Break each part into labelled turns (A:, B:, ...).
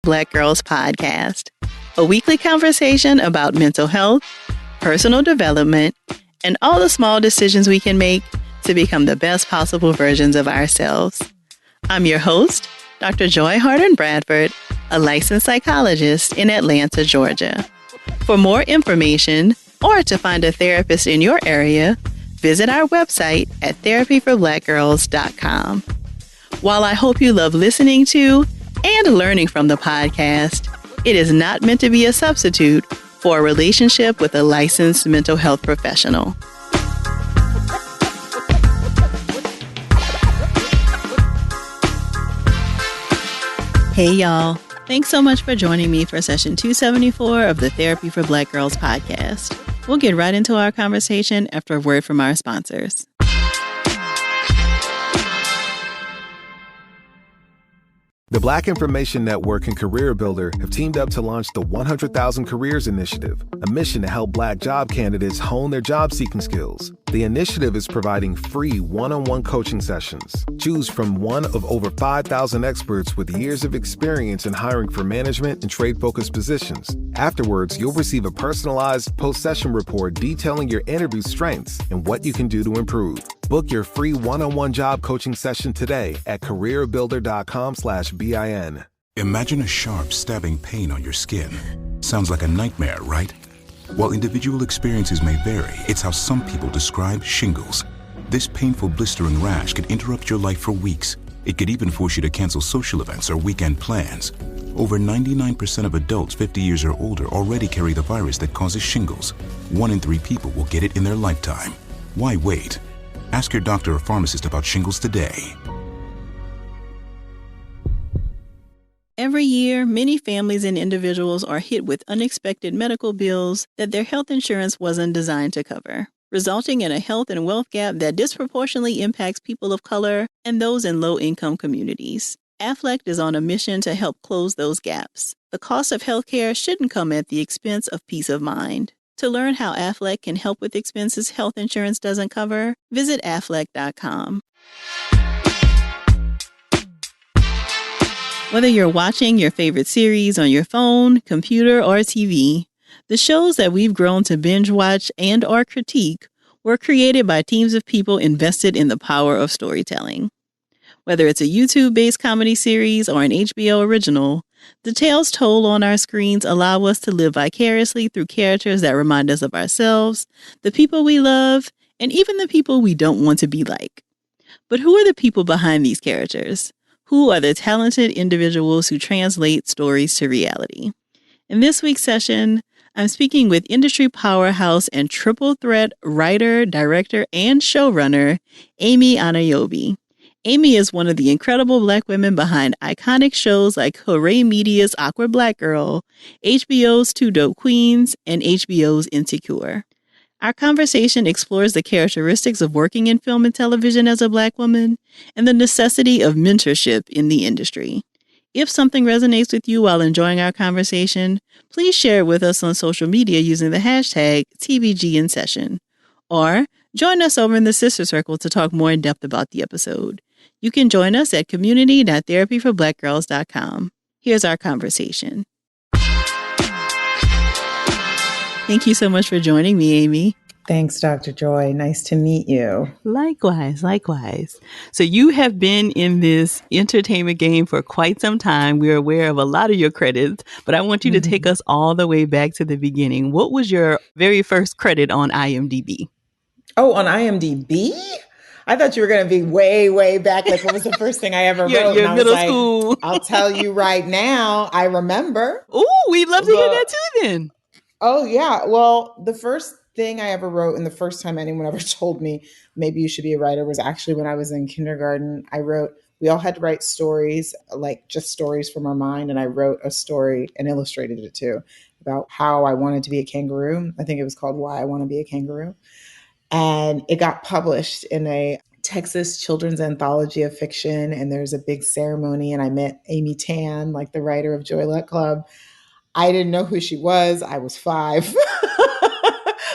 A: Black Girls Podcast, a weekly conversation about mental health, personal development, and all the small decisions we can make to become the best possible versions of ourselves. I'm your host, Dr. Joy Harden Bradford, a licensed psychologist in Atlanta, Georgia. For more information or to find a therapist in your area, visit our website at therapyforblackgirls.com. While I hope you love listening to and learning from the podcast, it is not meant to be a substitute for a relationship with a licensed mental health professional. Hey, y'all. Thanks so much for joining me for session 274 of the Therapy for Black Girls podcast. We'll get right into our conversation after a word from our sponsors.
B: The Black Information Network and Career Builder have teamed up to launch the 100,000 Careers Initiative, a mission to help Black job candidates hone their job-seeking skills. The initiative is providing free one-on-one coaching sessions. Choose from one of over 5,000 experts with years of experience in hiring for management and trade-focused positions. Afterwards, you'll receive a personalized post-session report detailing your interview strengths and what you can do to improve. Book your free one-on-one job coaching session today at careerbuilder.com/BIN.
C: Imagine a sharp, stabbing pain on your skin. Sounds like a nightmare, right? While individual experiences may vary, it's how some people describe shingles. This painful blistering rash could interrupt your life for weeks. It could even force you to cancel social events or weekend plans. Over 99% of adults 50 years or older already carry the virus that causes shingles. 1 in 3 people will get it in their lifetime. Why wait? Ask your doctor or pharmacist about shingles today.
A: Every year, many families and individuals are hit with unexpected medical bills that their health insurance wasn't designed to cover, resulting in a health and wealth gap that disproportionately impacts people of color and those in low-income communities. Aflac is on a mission to help close those gaps. The cost of healthcare shouldn't come at the expense of peace of mind. To learn how Aflac can help with expenses health insurance doesn't cover, visit aflac.com. Whether you're watching your favorite series on your phone, computer, or TV, the shows that we've grown to binge watch and or critique were created by teams of people invested in the power of storytelling. Whether it's a YouTube-based comedy series or an HBO original, the tales told on our screens allow us to live vicariously through characters that remind us of ourselves, the people we love, and even the people we don't want to be like. But who are the people behind these characters? Who are the talented individuals who translate stories to reality? In this week's session, I'm speaking with industry powerhouse and triple threat writer, director, and showrunner, Amy Aniobi. Amy is one of the incredible Black women behind iconic shows like Hoorae Media's Awkward Black Girl, HBO's Two Dope Queens, and HBO's Insecure. Our conversation explores the characteristics of working in film and television as a Black woman and the necessity of mentorship in the industry. If something resonates with you while enjoying our conversation, please share it with us on social media using the hashtag TBGInSession. Or join us over in the Sister Circle to talk more in depth about the episode. You can join us at community.therapyforblackgirls.com. Here's our conversation. Thank you so much for joining me, Amy.
D: Thanks, Dr. Joy. Nice to meet you.
A: Likewise. So you have been in this entertainment game for quite some time. We're aware of a lot of your credits, but I want you to take us all the way back to the beginning. What was your very first credit on IMDb?
D: Oh, on IMDb? I thought you were going to be way, way back. Like, what was the first thing I ever wrote?
A: Your middle school.
D: I'll tell you right now, I remember.
A: Ooh, we'd love to hear that too then.
D: Oh, yeah. Well, the first thing I ever wrote and the first time anyone ever told me maybe you should be a writer was actually when I was in kindergarten. We all had to write stories, like just stories from our mind. And I wrote a story and illustrated it too about how I wanted to be a kangaroo. I think it was called Why I Want to Be a Kangaroo. And it got published in a Texas children's anthology of fiction. And there's a big ceremony. And I met Amy Tan, like the writer of Joy Luck Club. I didn't know who she was. I was 5.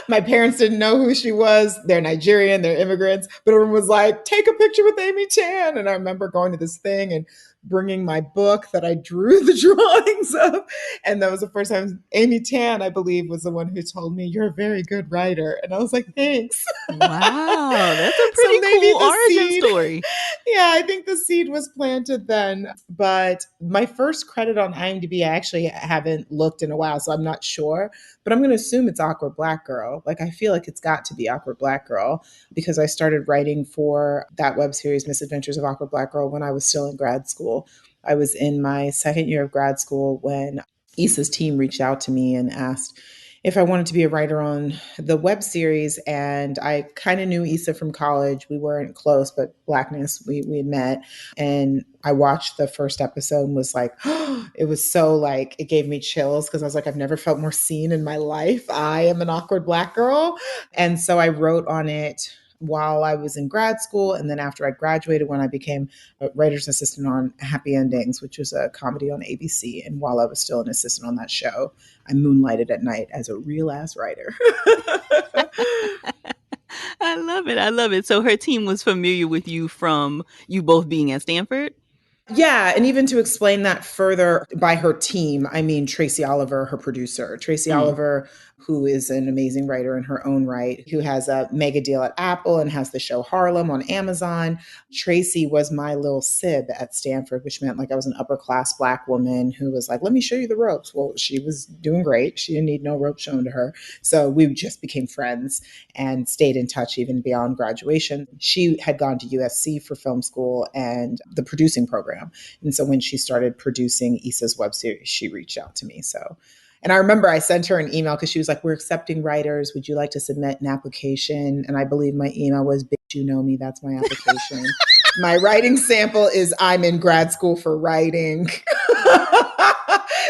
D: My parents didn't know who she was. They're Nigerian, they're immigrants. But everyone was like, take a picture with Amy Tan. And I remember going to this thing and bringing my book that I drew the drawings of. And that was the first time Amy Tan, I believe, was the one who told me, "You're a very good writer." And I was like, "Thanks."
A: Wow, that's a
D: So
A: pretty
D: maybe
A: cool
D: the
A: origin
D: seed,
A: story.
D: yeah, I think the seed was planted then. But my first credit on IMDb, I actually haven't looked in a while, so I'm not sure. But I'm going to assume it's Awkward Black Girl. Like, I feel like it's got to be Awkward Black Girl because I started writing for that web series, Misadventures of Awkward Black Girl, when I was still in grad school. I was in my second year of grad school when Issa's team reached out to me and asked if I wanted to be a writer on the web series. And I kind of knew Issa from college. We weren't close, but Blackness, we had met. And I watched the first episode and was like, it was so like, it gave me chills because I was like, I've never felt more seen in my life. I am an awkward Black girl. And so I wrote on it while I was in grad school. And then after I graduated, when I became a writer's assistant on Happy Endings, which was a comedy on ABC. And while I was still an assistant on that show, I moonlighted at night as a real ass writer.
A: I love it. I love it. So her team was familiar with you from you both being at Stanford?
D: Yeah, and even to explain that further by her team, I mean Tracy Oliver, her producer. Tracy Oliver, who is an amazing writer in her own right, who has a mega deal at Apple and has the show Harlem on Amazon. Tracy was my little sib at Stanford, which meant like I was an upper class Black woman who was like, let me show you the ropes. Well, she was doing great. She didn't need no rope shown to her. So we just became friends and stayed in touch even beyond graduation. She had gone to USC for film school and the producing program. And so when she started producing Issa's web series, she reached out to me. So, and I remember I sent her an email because she was like, we're accepting writers. Would you like to submit an application? And I believe my email was, bitch, you know me, that's my application. My writing sample is, I'm in grad school for writing.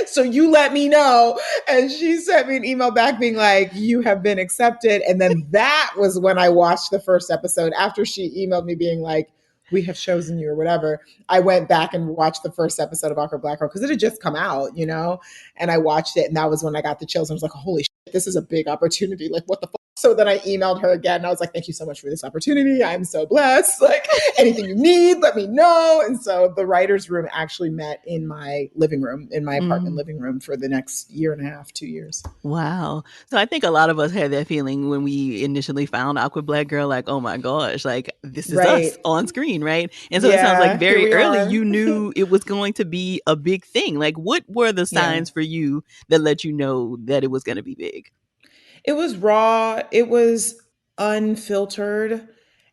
D: So you let me know. And she sent me an email back being like, you have been accepted. And then that was when I watched the first episode after she emailed me being like, we have chosen you or whatever. I went back and watched the first episode of Awkward Black Girl because it had just come out, you know, and I watched it. And that was when I got the chills. And I was like, holy shit, this is a big opportunity. Like, what the fuck? So then I emailed her again and I was like, thank you so much for this opportunity. I'm so blessed. Like, anything you need, let me know. And so the writer's room actually met in my living room, in my apartment living room for the next year and a half, 2 years.
A: Wow. So I think a lot of us had that feeling when we initially found Awkward Black Girl, like, oh my gosh, like this is us on screen, right? And so it sounds like very early you knew it was going to be a big thing. Like, what were the signs for you that let you know that it was going to be big?
D: It was raw, it was unfiltered,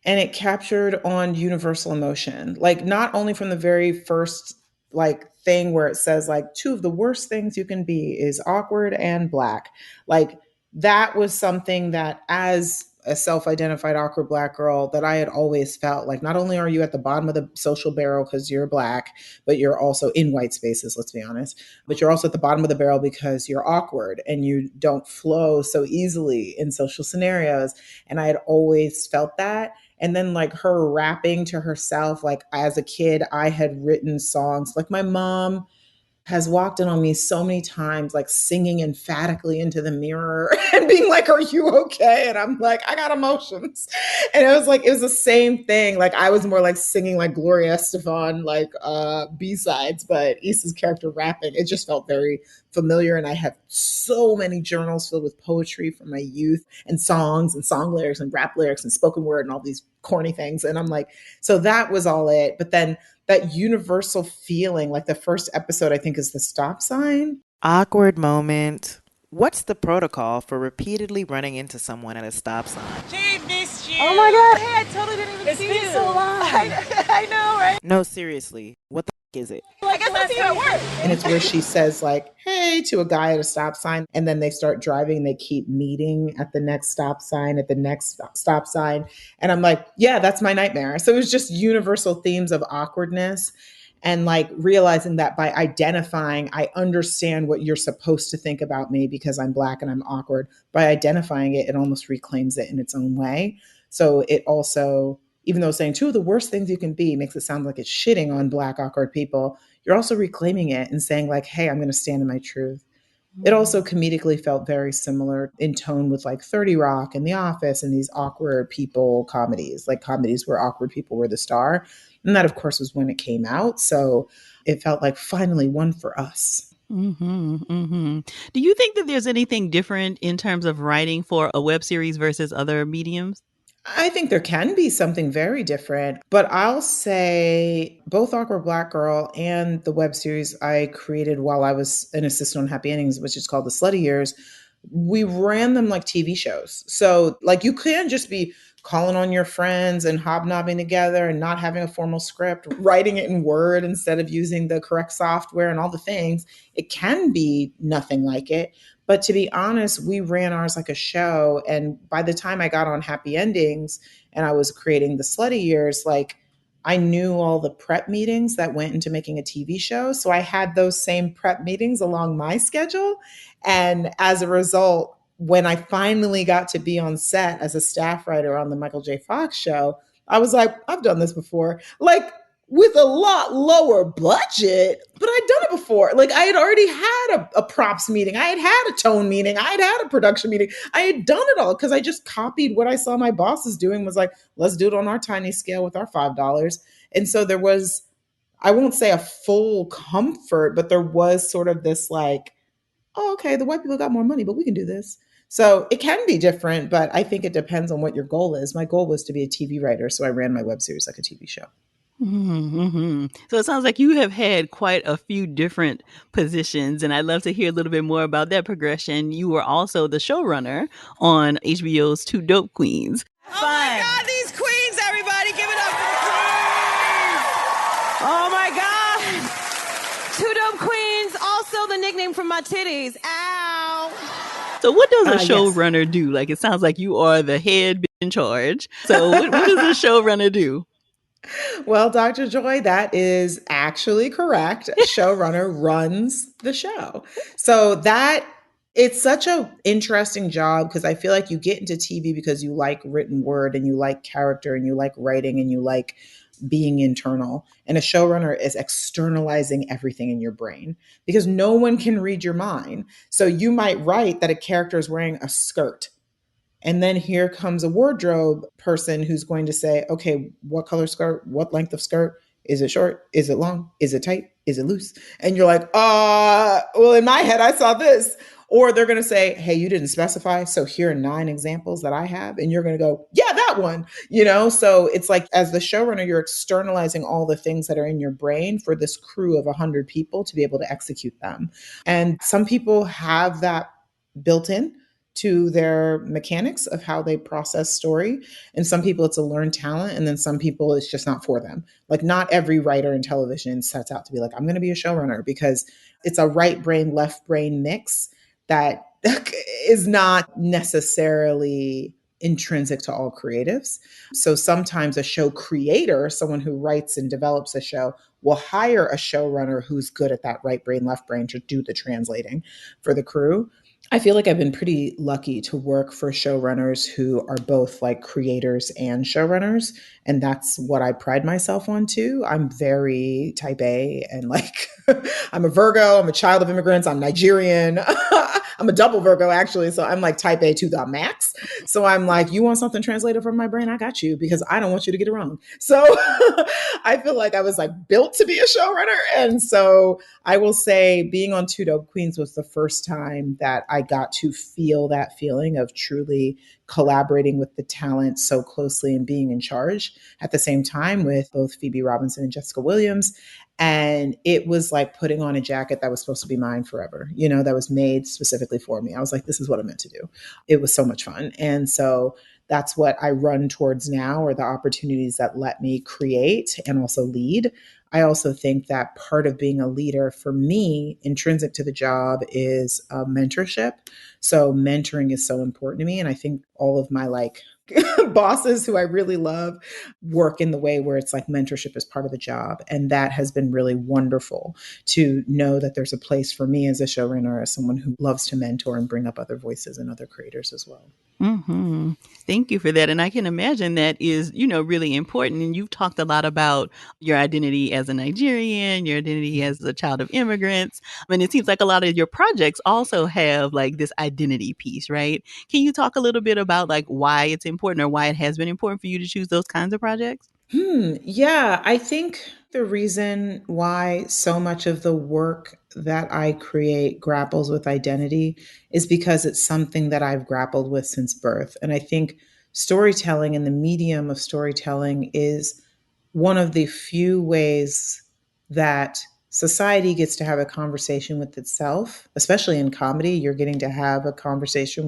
D: and it captured on universal emotion. Like, not only from the very first like thing where it says like two of the worst things you can be is awkward and Black. Like, that was something that as a self-identified awkward Black girl that I had always felt like, not only are you at the bottom of the social barrel because you're Black, but you're also in white spaces, let's be honest, but you're also at the bottom of the barrel because you're awkward and you don't flow so easily in social scenarios. And I had always felt that. And then like her rapping to herself, like as a kid, I had written songs like my mom has walked in on me so many times, like singing emphatically into the mirror and being like, are you okay? And I'm like, I got emotions. And it was like, it was the same thing. Like I was more like singing like Gloria Estefan, like B-sides, but Issa's character rapping, it just felt very familiar. And I have so many journals filled with poetry from my youth and songs and song lyrics and rap lyrics and spoken word and all these corny things. And I'm like, so that was all it. But then that universal feeling, like the first episode, I think is the stop sign.
E: Awkward moment. What's the protocol for repeatedly running into someone at a stop sign?
F: She missed you.
G: Oh my God. Hey, I totally didn't even see you.
F: It's been so long. I know, right?
E: No, seriously. What the is it?
F: I guess I'll see you at work.
D: And it's where she says like, hey, to a guy at a stop sign. And then they start driving. They keep meeting at the next stop sign, at the next stop sign. And I'm like, yeah, that's my nightmare. So it was just universal themes of awkwardness. And like realizing that by identifying, I understand what you're supposed to think about me because I'm Black and I'm awkward. By identifying it, it almost reclaims it in its own way. So it also, even though saying two of the worst things you can be makes it sound like it's shitting on Black awkward people, you're also reclaiming it and saying like, hey, I'm going to stand in my truth. It also comedically felt very similar in tone with like 30 Rock and The Office and these awkward people comedies, like comedies where awkward people were the star. And that, of course, was when it came out. So it felt like finally one for us.
A: Do you think that there's anything different in terms of writing for a web series versus other mediums?
D: I think there can be something very different, but I'll say both Awkward Black Girl and the web series I created while I was an assistant on Happy Endings, which is called The Slutty Years, we ran them like TV shows. So, like, you can't just be calling on your friends and hobnobbing together and not having a formal script, writing it in Word instead of using the correct software and all the things. It can be nothing like it. But to be honest, we ran ours like a show. And by the time I got on Happy Endings and I was creating The Slutty Years, like, I knew all the prep meetings that went into making a TV show. So I had those same prep meetings along my schedule. And as a result, when I finally got to be on set as a staff writer on the Michael J. Fox show, I was like, I've done this before. Like, with a lot lower budget, but I'd done it before. Like, I had already had a props meeting. I had a tone meeting. I had a production meeting. I had done it all because I just copied what I saw my bosses doing, was like, let's do it on our tiny scale with our $5. And so there was, I won't say a full comfort, but there was sort of this like, oh, okay, the white people got more money, but we can do this. So it can be different, but I think it depends on what your goal is. My goal was to be a TV writer, so I ran my web series like a TV show.
A: So it sounds like you have had quite a few different positions, and I'd love to hear a little bit more about that progression. You were also the showrunner on HBO's Two Dope Queens.
F: Oh my God, these queens, everybody, give it up for the queens. Oh my God. Two Dope Queens, also the nickname for my titties. Ow.
A: So what does a showrunner do? Like, it sounds like you are the head in charge. So what does a showrunner do?
D: Well, Dr. Joy, that is actually correct. Showrunner runs the show. So that it's such an interesting job because I feel like you get into TV because you like written word and you like character and you like writing and you like being internal. And a showrunner is externalizing everything in your brain because no one can read your mind. So you might write that a character is wearing a skirt. And then here comes a wardrobe person who's going to say, okay, what color skirt? What length of skirt? Is it short? Is it long? Is it tight? Is it loose? And you're like, well, in my head, I saw this. Or they're going to say, hey, you didn't specify. So here are 9 examples that I have. And you're going to go, yeah, that one, So it's like, as the showrunner, you're externalizing all the things that are in your brain for this crew of 100 people to be able to execute them. And some people have that built in to their mechanics of how they process story. And some people it's a learned talent. And then some people it's just not for them. Like, not every writer in television sets out to be like, I'm going to be a showrunner, because it's a right brain, left brain mix that is not necessarily intrinsic to all creatives. So sometimes a show creator, someone who writes and develops a show, will hire a showrunner who's good at that right brain, left brain to do the translating for the crew. I feel like I've been pretty lucky to work for showrunners who are both like creators and showrunners. And that's what I pride myself on too. I'm very type A and like, I'm a Virgo, I'm a child of immigrants, I'm Nigerian. I'm a double Virgo actually. So I'm like type A to the max. So I'm like, you want something translated from my brain? I got you, because I don't want you to get it wrong. So I feel like I was like built to be a showrunner. And so I will say being on Two Dope Queens was the first time that I got to feel that feeling of truly collaborating with the talent so closely and being in charge at the same time with both Phoebe Robinson and Jessica Williams. And it was like putting on a jacket that was supposed to be mine forever, that was made specifically for me. I was like, this is what I'm meant to do. It was so much fun. And so that's what I run towards now, are the opportunities that let me create and also lead. I also think that part of being a leader for me, intrinsic to the job, is mentorship. So mentoring is so important to me. And I think all of my bosses who I really love work in the way where it's like mentorship is part of the job. And that has been really wonderful to know that there's a place for me as a showrunner, as someone who loves to mentor and bring up other voices and other creators as well.
A: Mm-hmm. Thank you for that. And I can imagine that is, really important. And you've talked a lot about your identity as a Nigerian, your identity as a child of immigrants. And it seems like a lot of your projects also have like this identity piece, right? Can you talk a little bit about like why it's important, or why it has been important for you to choose those kinds of projects?
D: Yeah, I think the reason why so much of the work that I create grapples with identity is because it's something that I've grappled with since birth. And I think storytelling and the medium of storytelling is one of the few ways that society gets to have a conversation with itself, especially in comedy. You're getting to have a conversation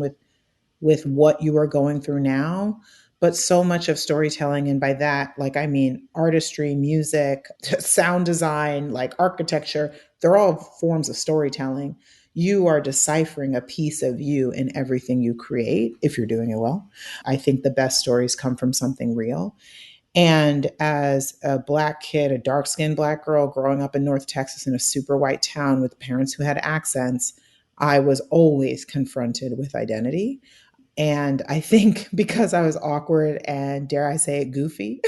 D: with what you are going through now. But so much of storytelling, and by that, like, I mean, artistry, music, sound design, like architecture, they're all forms of storytelling. You are deciphering a piece of you in everything you create if you're doing it well. I think the best stories come from something real. And as a Black kid, a dark skinned Black girl growing up in North Texas in a super white town with parents who had accents, I was always confronted with identity. And I think because I was awkward and, dare I say it, goofy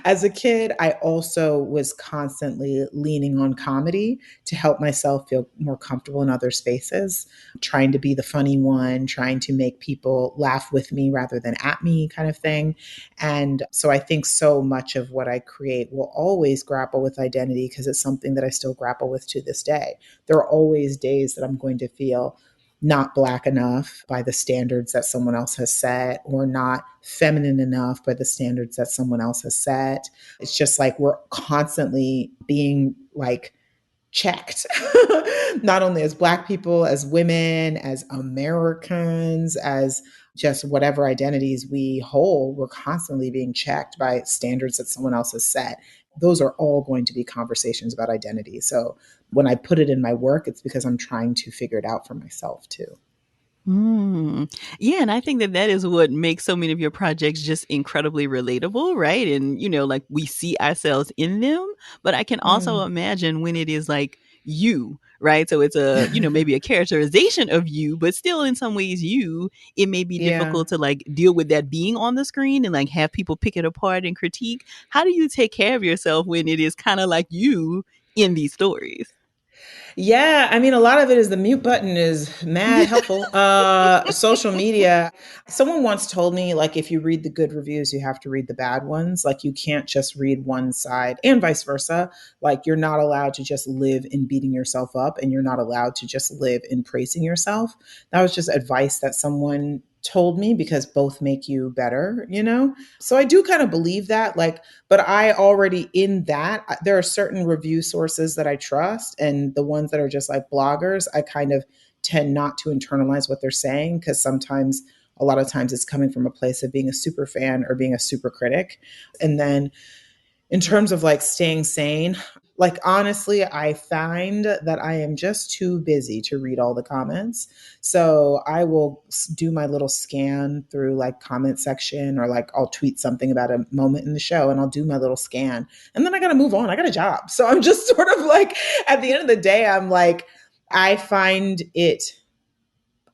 D: as a kid, I also was constantly leaning on comedy to help myself feel more comfortable in other spaces, trying to be the funny one, trying to make people laugh with me rather than at me, kind of thing. And so I think so much of what I create will always grapple with identity because it's something that I still grapple with to this day. There are always days that I'm going to feel not Black enough by the standards that someone else has set, or not feminine enough by the standards that someone else has set. It's just like we're constantly being like checked, not only as Black people, as women, as Americans, as just whatever identities we hold, we're constantly being checked by standards that someone else has set. Those are all going to be conversations about identity. So when I put it in my work, it's because I'm trying to figure it out for myself too.
A: Mm. Yeah, and I think that that is what makes so many of your projects just incredibly relatable, right? And, like we see ourselves in them, but I can also
D: Mm.
A: imagine when it is like you, right? So it's maybe a characterization of you, but still in some ways you, it may be
D: Yeah.
A: difficult to like deal with that being on the screen and like have people pick it apart and critique. How do you take care of yourself when it is kind of like you in these stories?
D: Yeah, I mean, a lot of it is the mute button is mad helpful. Social media. Someone once told me, like, if you read the good reviews, you have to read the bad ones. Like, you can't just read one side, and vice versa. Like, you're not allowed to just live in beating yourself up, and you're not allowed to just live in praising yourself. That was just advice that someone told me because both make you better. So I do kind of believe that. Like, but I already in that, there are certain review sources that I trust, and the ones that are just like bloggers, I kind of tend not to internalize what they're saying because sometimes, a lot of times, it's coming from a place of being a super fan or being a super critic. And then in terms of like staying sane, like honestly, I find that I am just too busy to read all the comments. So I will do my little scan through like comment section, or like I'll tweet something about a moment in the show and I'll do my little scan. And then I got to move on. I got a job. So I'm just sort of like, at the end of the day, I'm like, I find it,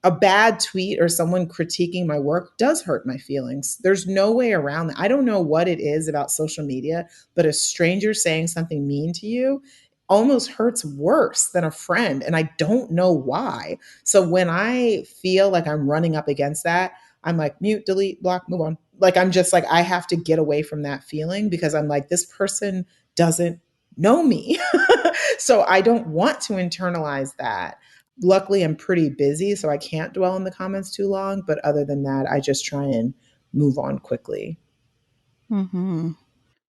D: a bad tweet or someone critiquing my work does hurt my feelings. There's no way around that. I don't know what it is about social media, but a stranger saying something mean to you almost hurts worse than a friend. And I don't know why. So when I feel like I'm running up against that, I'm like, mute, delete, block, move on. Like, I'm just like, I have to get away from that feeling because I'm like, this person doesn't know me. So I don't want to internalize that. Luckily, I'm pretty busy, so I can't dwell in the comments too long. But other than that, I just try and move on quickly.
A: Mm-hmm.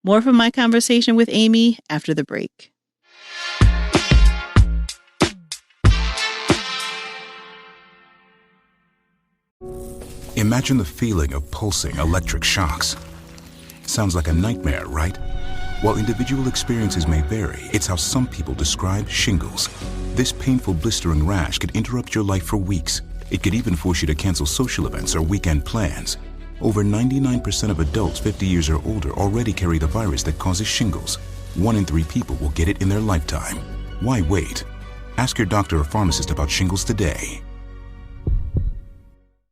A: More from my conversation with Amy after the break.
C: Imagine the feeling of pulsing electric shocks. Sounds like a nightmare, right? While individual experiences may vary, it's how some people describe shingles. This painful blistering rash could interrupt your life for weeks. It could even force you to cancel social events or weekend plans. Over 99% of adults 50 years or older already carry the virus that causes shingles. 1 in 3 people will get it in their lifetime. Why wait? Ask your doctor or pharmacist about shingles today.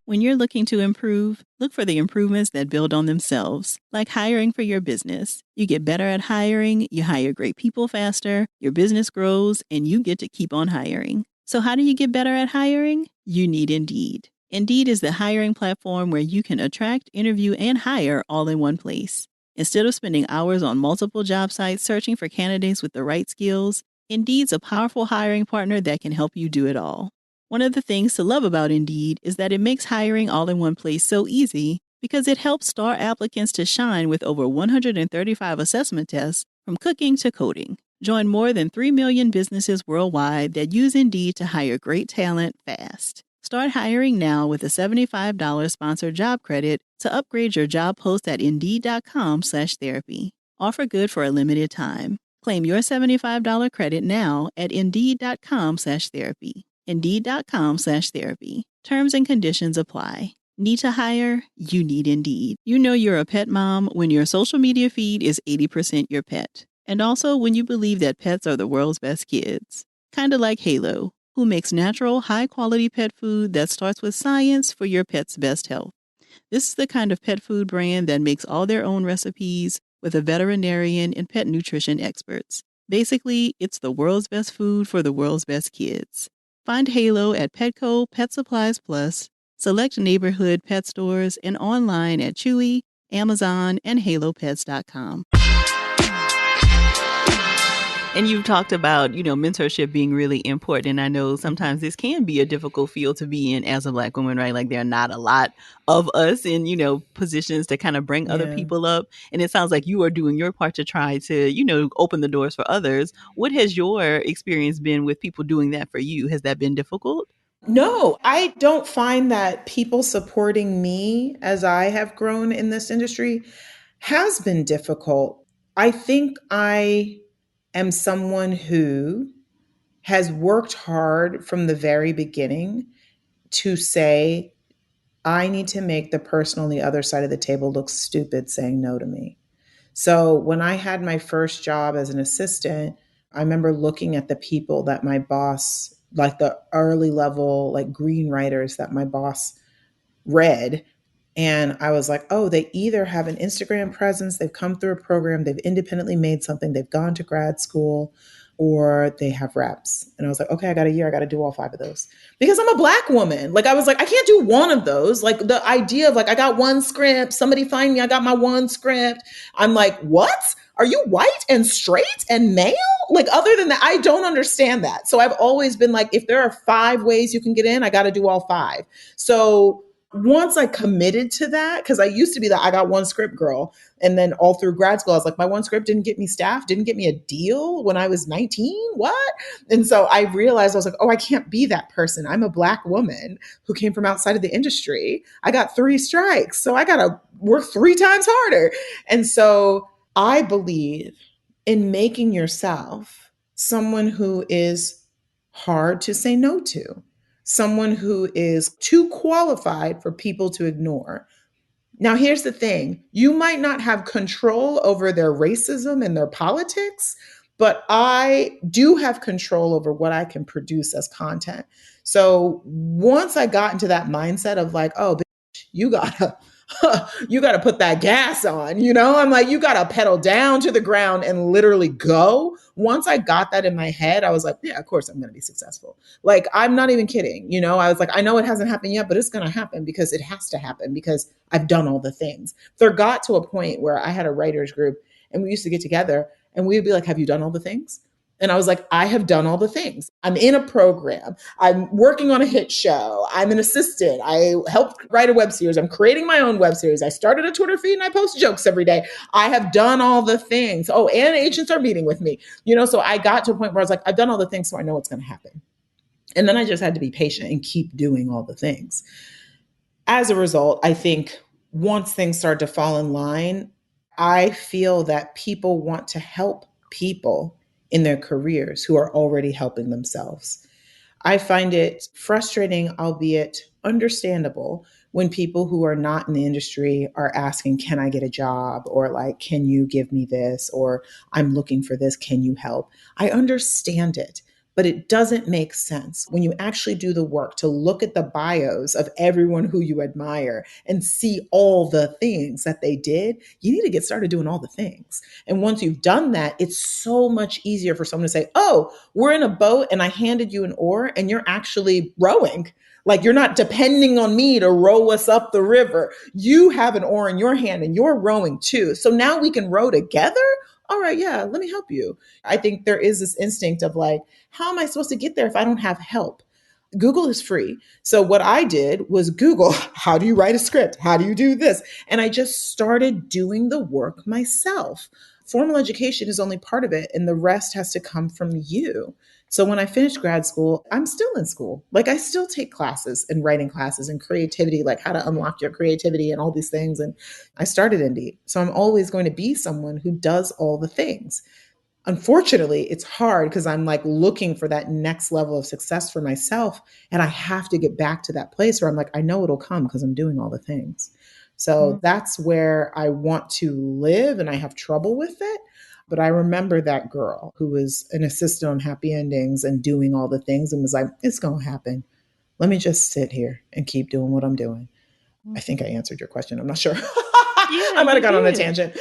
A: When you're looking to improve, look for the improvements that build on themselves, like hiring for your business. You get better at hiring, you hire great people faster, your business grows, and you get to keep on hiring. So how do you get better at hiring? You need Indeed. Indeed is the hiring platform where you can attract, interview, and hire all in one place. Instead of spending hours on multiple job sites searching for candidates with the right skills, Indeed's a powerful hiring partner that can help you do it all. One of the things to love about Indeed is that it makes hiring all in one place so easy because it helps star applicants to shine with over 135 assessment tests from cooking to coding. Join more than 3 million businesses worldwide that use Indeed to hire great talent fast. Start hiring now with a $75 sponsored job credit to upgrade your job post at Indeed.com/therapy. Offer good for a limited time. Claim your $75 credit now at Indeed.com/therapy. Indeed.com/therapy. Terms and conditions apply. Need to hire? You need Indeed. You know you're a pet mom when your social media feed is 80% your pet. And also when you believe that pets are the world's best kids. Kinda like Halo, who makes natural, high-quality pet food that starts with science for your pet's best health. This is the kind of pet food brand that makes all their own recipes with a veterinarian and pet nutrition experts. Basically, it's the world's best food for the world's best kids. Find Halo at Petco Pet Supplies Plus, select neighborhood pet stores, and online at Chewy, Amazon, and halopets.com. And you've talked about, mentorship being really important. And I know sometimes this can be a difficult field to be in as a Black woman, right? Like there are not a lot of us in, positions to kind of bring other people up. And it sounds like you are doing your part to try to, open the doors for others. What has your experience been with people doing that for you? Has that been difficult?
D: No, I don't find that people supporting me as I have grown in this industry has been difficult. I think I am someone who has worked hard from the very beginning to say, I need to make the person on the other side of the table look stupid saying no to me. So when I had my first job as an assistant, I remember looking at the people that my boss, like the early level, like green writers that my boss read. And I was like, oh, they either have an Instagram presence, they've come through a program, they've independently made something, they've gone to grad school, or they have reps. And I was like, okay, I got a year, I got to do all 5 of those. Because I'm a Black woman. Like I was like, I can't do one of those. Like the idea of like, I got one script, somebody find me, I got my one script. I'm like, what? Are you white and straight and male? Like other than that, I don't understand that. So I've always been like, if there are 5 ways you can get in, I got to do all 5. So once I committed to that, because I used to be that I got one script girl. And then all through grad school, I was like, my one script didn't get me staff, didn't get me a deal when I was 19. What? And so I realized I was like, oh, I can't be that person. I'm a Black woman who came from outside of the industry. I got 3 strikes. So I got to work 3 times harder. And so I believe in making yourself someone who is hard to say no to, someone who is too qualified for people to ignore. Now, here's the thing. You might not have control over their racism and their politics, but I do have control over what I can produce as content. So once I got into that mindset of like, oh, bitch, you gotta put that gas on, I'm like, you gotta pedal down to the ground and literally go. Once I got that in my head, I was like, yeah, of course I'm gonna be successful. Like, I'm not even kidding. I was like, I know it hasn't happened yet, but it's gonna happen because it has to happen because I've done all the things. There got to a point where I had a writers group and we used to get together and we would be like, have you done all the things? And I was like, I have done all the things. I'm in a program. I'm working on a hit show. I'm an assistant. I helped write a web series. I'm creating my own web series. I started a Twitter feed and I post jokes every day. I have done all the things. Oh, and agents are meeting with me. So I got to a point where I was like, I've done all the things, so I know what's going to happen. And then I just had to be patient and keep doing all the things. As a result, I think once things start to fall in line, I feel that people want to help people in their careers who are already helping themselves. I find it frustrating, albeit understandable, when people who are not in the industry are asking, can I get a job? Or like, can you give me this? Or I'm looking for this, can you help? I understand it. but it doesn't make sense when you actually do the work to look at the bios of everyone who you admire and see all the things that they did. You need to get started doing all the things. And once you've done that, it's so much easier for someone to say, oh, we're in a boat and I handed you an oar and you're actually rowing. Like, you're not depending on me to row us up the river. You have an oar in your hand and you're rowing too. So now we can row together. All right, yeah, let me help you. I think there is this instinct of like, how am I supposed to get there if I don't have help? Google is free. So what I did was Google, how do you write a script? How do you do this? And I just started doing the work myself. Formal education is only part of it, and the rest has to come from you. So when I finished grad school, I'm still in school. Like, I still take classes and writing classes and creativity, like how to unlock your creativity and all these things. And I started Indeed. So I'm always going to be someone who does all the things. Unfortunately, it's hard because I'm like looking for that next level of success for myself. And I have to get back to that place where I'm like, I know it'll come because I'm doing all the things. So that's where I want to live, and I have trouble with it. But I remember that girl who was an assistant on Happy Endings and doing all the things and was like, it's going to happen. Let me just sit here and keep doing what I'm doing. I think I answered your question. I'm not sure. I might have gone on a tangent.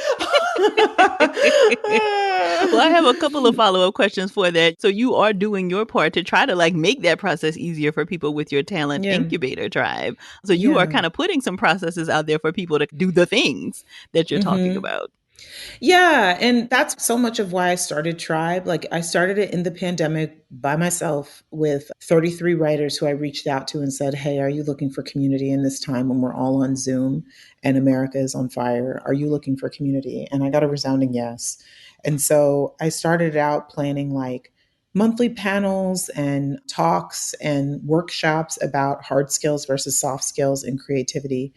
A: Well, I have a couple of follow-up questions for that. So you are doing your part to try to like make that process easier for people with your talent incubator tribe. So you are kind of putting some processes out there for people to do the things that you're talking about.
D: Yeah. And that's so much of why I started Tribe. Like, I started it in the pandemic by myself with 33 writers who I reached out to and said, hey, are you looking for community in this time when we're all on Zoom and America is on fire? Are you looking for community? And I got a resounding yes. And so I started out planning like monthly panels and talks and workshops about hard skills versus soft skills and creativity.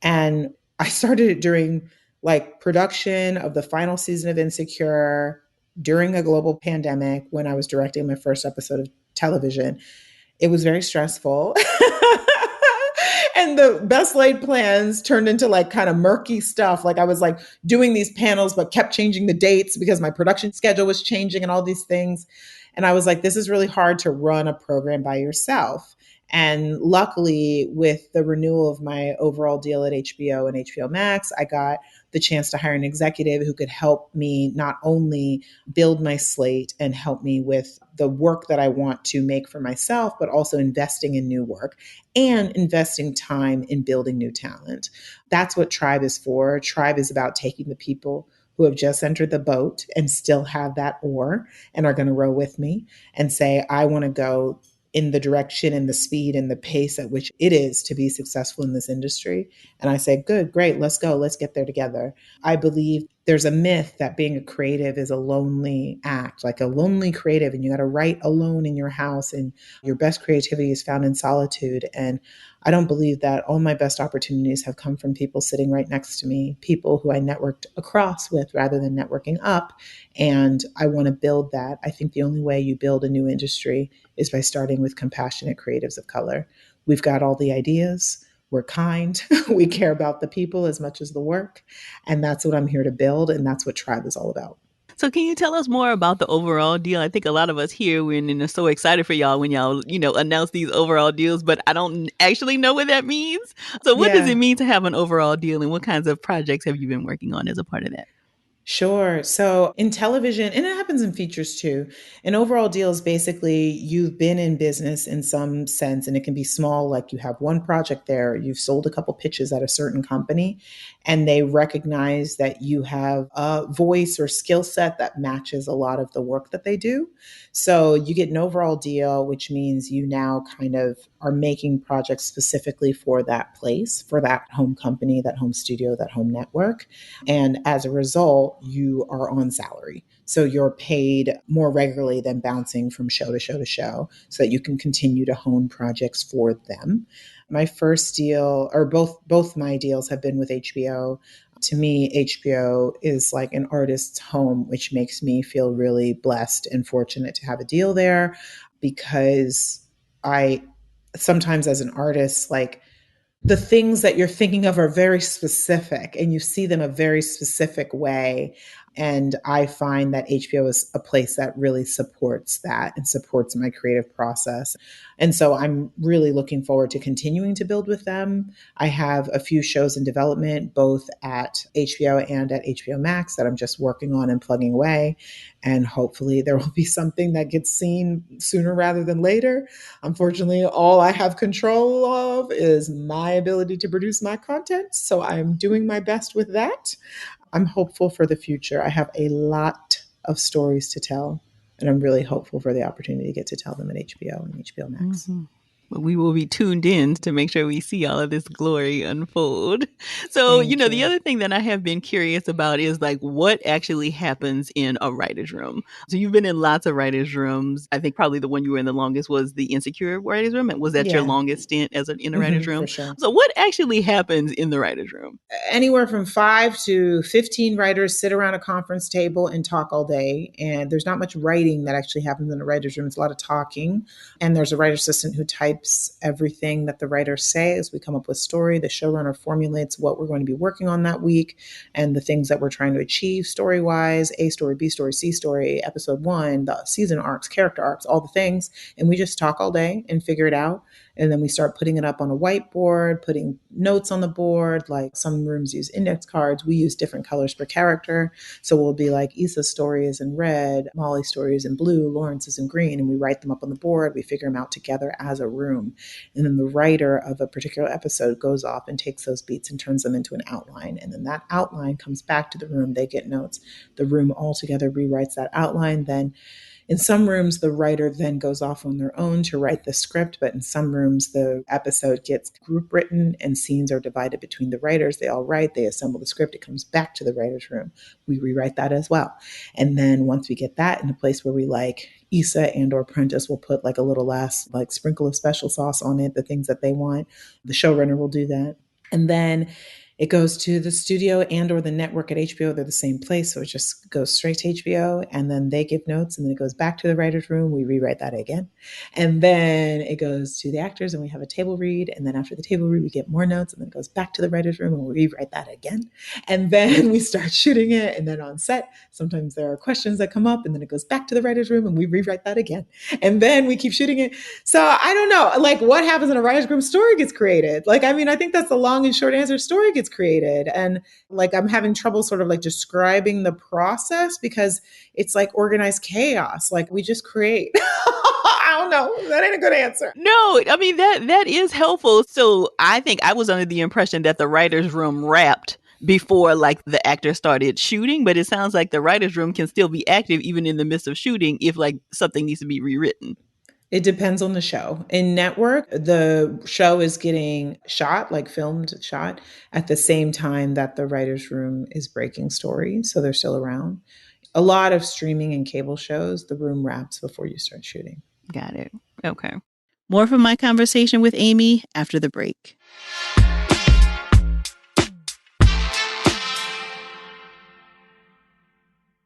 D: And I started it during like production of the final season of Insecure during a global pandemic when I was directing my first episode of television. It was very stressful. And the best laid plans turned into like kind of murky stuff. Like, I was like doing these panels, but kept changing the dates because my production schedule was changing and all these things. And I was like, this is really hard to run a program by yourself. And luckily, with the renewal of my overall deal at HBO and HBO Max, I got the chance to hire an executive who could help me not only build my slate and help me with the work that I want to make for myself, but also investing in new work and investing time in building new talent. That's what Tribe is for. Tribe is about taking the people who have just entered the boat and still have that oar and are going to row with me and say, I want to go in the direction and the speed and the pace at which it is to be successful in this industry. And I say, good, great, let's go, let's get there together. I believe there's a myth that being a creative is a lonely act, like a lonely creative, and you got to write alone in your house and your best creativity is found in solitude. And I don't believe that. All my best opportunities have come from people sitting right next to me, people who I networked across with rather than networking up. And I want to build that. I think the only way you build a new industry is by starting with compassionate creatives of color. We've got all the ideas. We're kind. We care about the people as much as the work. And that's what I'm here to build. And that's what Tribe is all about.
A: So can you tell us more about the overall deal? I think a lot of us here, we're so excited for y'all when y'all, announce these overall deals, but I don't actually know what that means. So what does it mean to have an overall deal, and what kinds of projects have you been working on as a part of that?
D: Sure. So in television, and it happens in features too, an overall deal is basically you've been in business in some sense, and it can be small, like you have one project there, you've sold a couple pitches at a certain company, and they recognize that you have a voice or skill set that matches a lot of the work that they do. So you get an overall deal, which means you now kind of are making projects specifically for that place, for that home company, that home studio, that home network. And as a result, you are on salary. So you're paid more regularly than bouncing from show to show to show so that you can continue to hone projects for them. My first deal, or both my deals have been with HBO. To me, HBO is like an artist's home, which makes me feel really blessed and fortunate to have a deal there, because I sometimes as an artist, like, the things that you're thinking of are very specific and you see them a very specific way. And I find that HBO is a place that really supports that and supports my creative process. And so I'm really looking forward to continuing to build with them. I have a few shows in development, both at HBO and at HBO Max, that I'm just working on and plugging away. And hopefully there will be something that gets seen sooner rather than later. Unfortunately, all I have control of is my ability to produce my content. So I'm doing my best with that. I'm hopeful for the future. I have a lot of stories to tell, and I'm really hopeful for the opportunity to get to tell them at HBO and HBO Max.
A: Mm-hmm. But we will be tuned in to make sure we see all of this glory unfold. So,
D: Thank
A: the
D: you.
A: other thing that I have been curious about is like what actually happens in a writer's room. So you've been in lots of writer's rooms. I think probably the one you were in the longest was the Insecure writer's room. And was that your
D: Yeah.
A: longest stint in a writer's room?
D: For sure.
A: So what actually happens in the writer's room?
D: Anywhere from 5 to 15 writers sit around a conference table and talk all day. And there's not much writing that actually happens in a writer's room. It's a lot of talking. And there's a writer assistant who types everything that the writers say as we come up with story. The showrunner formulates what we're going to be working on that week and the things that we're trying to achieve story-wise, A story, B story, C story, episode 1, the season arcs, character arcs, all the things. And we just talk all day and figure it out. And then we start putting it up on a whiteboard, putting notes on the board. Like some rooms use index cards. We use different colors per character. So we'll be like, Issa's story is in red, Molly's story is in blue, Lawrence is in green. And we write them up on the board. We figure them out together as a room. And then the writer of a particular episode goes off and takes those beats and turns them into an outline. And then that outline comes back to the room. They get notes. The room all together rewrites that outline. Then in some rooms, the writer then goes off on their own to write the script, but in some rooms, the episode gets group written and scenes are divided between the writers. They all write, they assemble the script, it comes back to the writer's room. We rewrite that as well. And then once we get that in a place where we like, Issa and or Prentice will put like a little last like sprinkle of special sauce on it, the things that they want. The showrunner will do that. And then it goes to the studio and or the network at HBO. They're the same place. So it just goes straight to HBO and then they give notes and then it goes back to the writer's room. We rewrite that again. And then it goes to the actors and we have a table read. And then after the table read, we get more notes and then it goes back to the writer's room and we rewrite that again. And then we start shooting it. And then on set, sometimes there are questions that come up and then it goes back to the writer's room and we rewrite that again. And then we keep shooting it. So I don't know, like what happens in a writer's room, story gets created. Like, I mean, I think that's the long and short answer. Story gets created. And like, I'm having trouble sort of like describing the process because it's like organized chaos. Like we just create. I don't know. That ain't a good answer.
A: No, I mean, that is helpful. So I think I was under the impression that the writer's room wrapped before like the actor started shooting, but it sounds like the writer's room can still be active even in the midst of shooting if like something needs to be rewritten.
D: It depends on the show. In network, the show is getting shot, like filmed, shot at the same time that the writer's room is breaking story. So they're still around. A lot of streaming and cable shows, the room wraps before you start shooting.
A: Got it. Okay. More from my conversation with Amy after the break.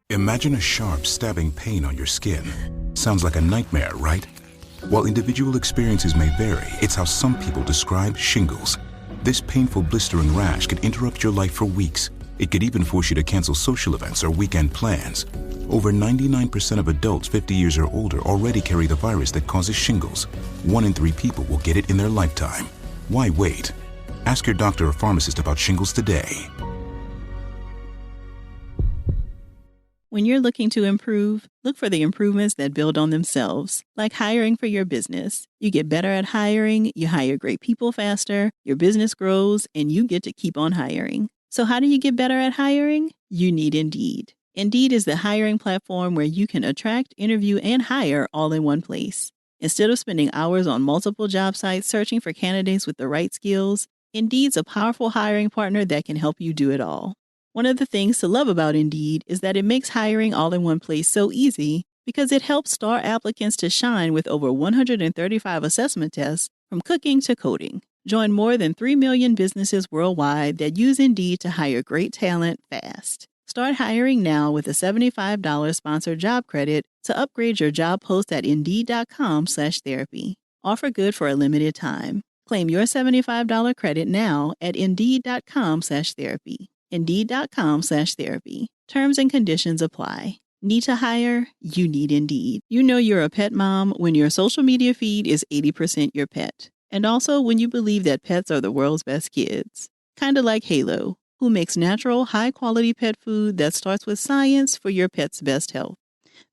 C: Imagine a sharp, stabbing pain on your skin. Sounds like a nightmare, right? While individual experiences may vary, it's how some people describe shingles. This painful blistering rash could interrupt your life for weeks. It could even force you to cancel social events or weekend plans. Over 99% of adults 50 years or older already carry the virus that causes shingles. 1 in 3 people will get it in their lifetime. Why wait? Ask your doctor or pharmacist about shingles today.
A: When you're looking to improve, look for the improvements that build on themselves, like hiring for your business. You get better at hiring, you hire great people faster, your business grows, and you get to keep on hiring. So how do you get better at hiring? You need Indeed. Indeed is the hiring platform where you can attract, interview, and hire all in one place. Instead of spending hours on multiple job sites searching for candidates with the right skills, Indeed's a powerful hiring partner that can help you do it all. One of the things to love about Indeed is that it makes hiring all in one place so easy because it helps star applicants to shine with over 135 assessment tests from cooking to coding. Join more than 3 million businesses worldwide that use Indeed to hire great talent fast. Start hiring now with a $75 sponsored job credit to upgrade your job post at Indeed.com/therapy. Offer good for a limited time. Claim your $75 credit now at Indeed.com/therapy. Indeed.com/therapy. Terms and conditions apply. Need to hire? You need Indeed. You know you're a pet mom when your social media feed is 80% your pet. And also when you believe that pets are the world's best kids. Kind of like Halo, who makes natural, high-quality pet food that starts with science for your pet's best health.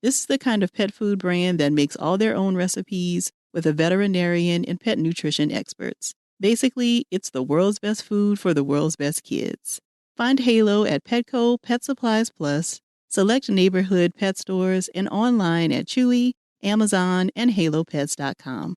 A: This is the kind of pet food brand that makes all their own recipes with a veterinarian and pet nutrition experts. Basically, it's the world's best food for the world's best kids. Find Halo at Petco Pet Supplies Plus, select neighborhood pet stores, and online at Chewy, Amazon, and halopets.com.